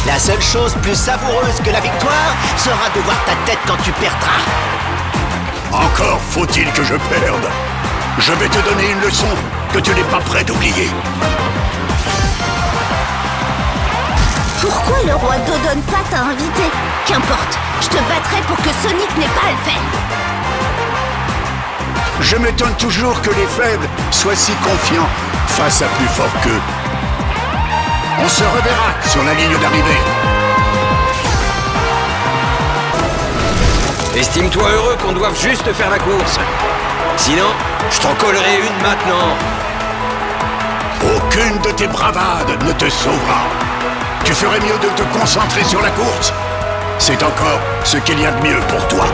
La seule chose plus savoureuse que la victoire sera de voir ta tête quand tu perdras. Encore faut-il que je perde. Je vais te donner une leçon que tu n'es pas prêt d'oublier. Pourquoi le roi Dodonpa t'a invité? Qu'importe, je te battrai pour que Sonic n'ait pas à le faire. Je m'étonne toujours que les faibles soient si confiants face à plus fort qu'eux. On se reverra sur la ligne d'arrivée. Estime-toi heureux qu'on doive juste faire la course. Sinon, je t'en collerai une maintenant. Aucune de tes bravades ne te sauvera. Tu ferais mieux de te concentrer sur la course. C'est encore ce qu'il y a de mieux pour toi.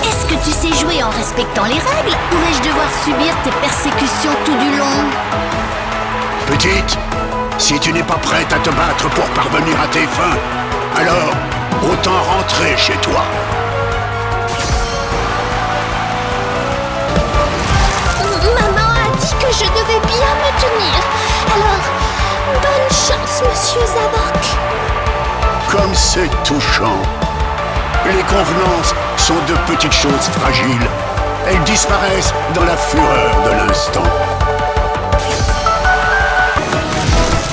Est-ce que tu sais jouer en respectant les règles ou vais-je devoir subir tes persécutions tout du long? Petite, si tu n'es pas prête à te battre pour parvenir à tes fins, alors autant rentrer chez toi. Maman a dit que je devais bien me tenir. Alors, bonne chance, monsieur Zavok. Comme c'est touchant. Les convenances sont de petites choses fragiles. Elles disparaissent dans la fureur de l'instant.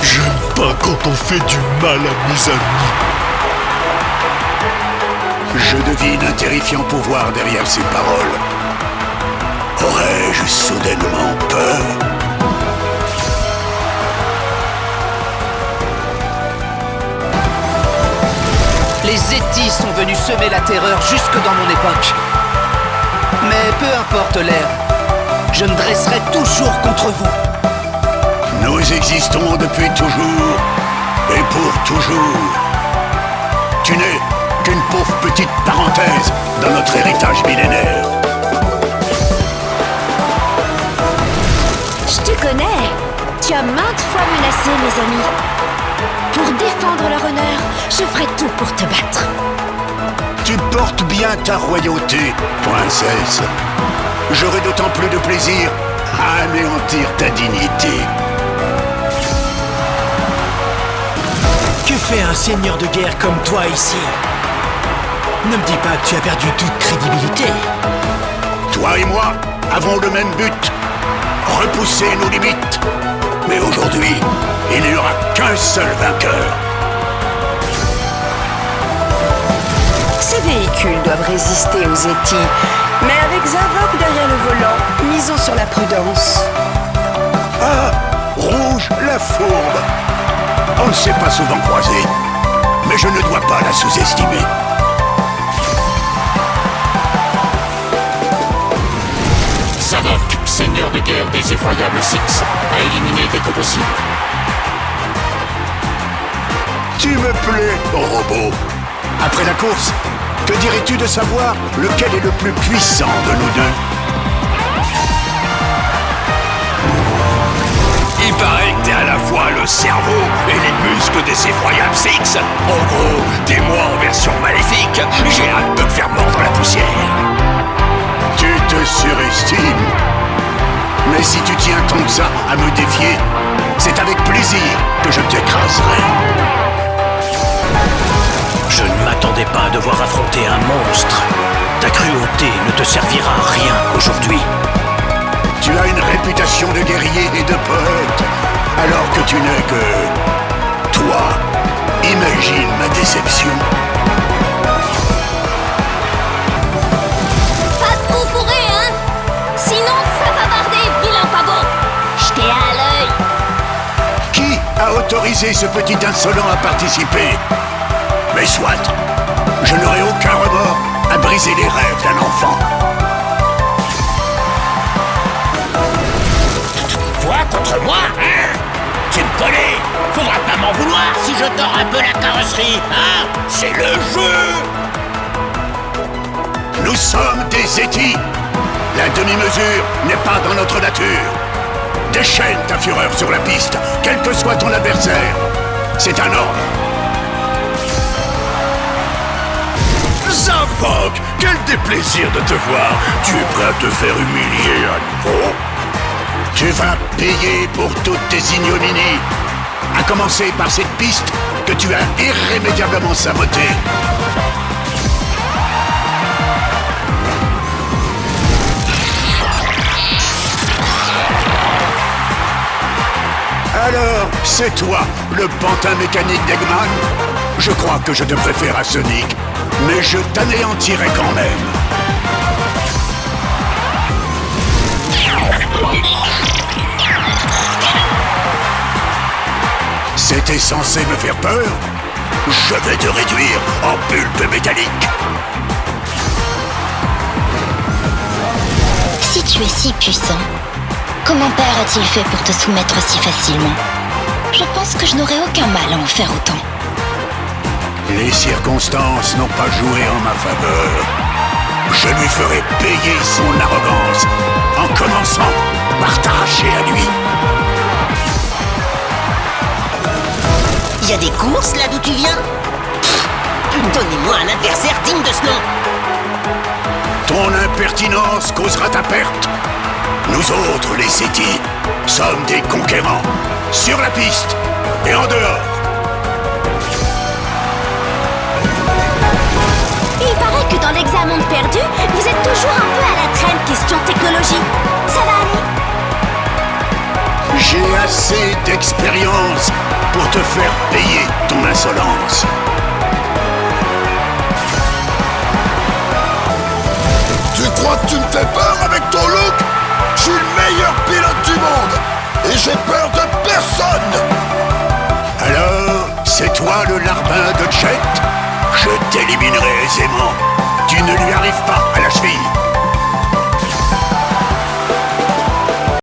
J'aime pas quand on fait du mal à mes amis. Je devine un terrifiant pouvoir derrière ces paroles. Aurais-je soudainement peur? Les Zeti sont venus semer la terreur jusque dans mon époque. Mais peu importe l'ère, je me dresserai toujours contre vous. Nous existons depuis toujours et pour toujours. Tu n'es qu'une pauvre petite parenthèse dans notre héritage millénaire. Je te connais. Tu as maintes fois menacé mes amis. Pour défendre leur honneur, je ferai tout pour te battre. Tu portes bien ta royauté, princesse. J'aurai d'autant plus de plaisir à anéantir ta dignité. Que fait un seigneur de guerre comme toi ici? Ne me dis pas que tu as perdu toute crédibilité. Toi et moi avons le même but, repousser nos limites. Mais aujourd'hui, il n'y aura qu'un seul vainqueur. Ces véhicules doivent résister aux Zeti, mais avec Zavok derrière le volant, misons sur la prudence. Ah, Rouge la fourbe. On ne s'est pas souvent croisés, mais je ne dois pas la sous-estimer. Zavok, seigneur de guerre des effroyables Six, à éliminer dès que possible. Tu me plais, robot. Après la course, que dirais-tu de savoir lequel est le plus puissant de nous deux? Il paraît que t'es à la fois le cerveau et les muscles des effroyables Six. En gros, t'es moi en version maléfique. J'ai hâte de te faire mordre la poussière. Tu te surestimes. Mais si tu tiens tant que ça à me défier, c'est avec plaisir que je t'écraserai. Je ne m'attendais pas à devoir affronter un monstre. Ta cruauté ne te servira à rien aujourd'hui. Tu as une réputation de guerrier et de poète, alors que tu n'es que... toi. Imagine ma déception. Pas trop fourré, hein? Sinon, ça va barder, vilain pavot. J'étais à l'œil. Qui a autorisé ce petit insolent à participer? Mais soit, je n'aurai aucun remords à briser les rêves d'un enfant. Toi contre moi, hein? Tu me connais? Faudra pas m'en vouloir si je tords un peu la carrosserie, hein? C'est le jeu! Nous sommes des Zeti. La demi-mesure n'est pas dans notre nature. Déchaîne ta fureur sur la piste, quel que soit ton adversaire. C'est un ordre. Zavok, quel déplaisir de te voir. Tu es prêt à te faire humilier à nouveau? Tu vas payer pour toutes tes ignominies. À commencer par cette piste que tu as irrémédiablement sabotée. Alors, c'est toi, le pantin mécanique d'Eggman? Je crois que je te préfère à Sonic, mais je t'anéantirai quand même. C'était censé me faire peur? Je vais te réduire en pulpe métallique. Si tu es si puissant, comment Père a-t-il fait pour te soumettre si facilement? Je pense que je n'aurais aucun mal à en faire autant. Les circonstances n'ont pas joué en ma faveur. Je lui ferai payer son arrogance en commençant par t'arracher à lui. Y a des courses là d'où tu viens? Donnez-moi un adversaire digne de ce nom. Ton impertinence causera ta perte. Nous autres, les Zeti, sommes des conquérants, sur la piste et en dehors. Il paraît que dans l'examen de perdu, vous êtes toujours un peu à la traîne question technologie. Ça va aller? J'ai assez d'expérience pour te faire payer ton insolence. Tu crois que tu me fais peur avec ton look? Je suis le meilleur pilote du monde et j'ai peur de personne. Alors, c'est toi le larbin de Jet? Je t'éliminerai aisément. Tu ne lui arrives pas à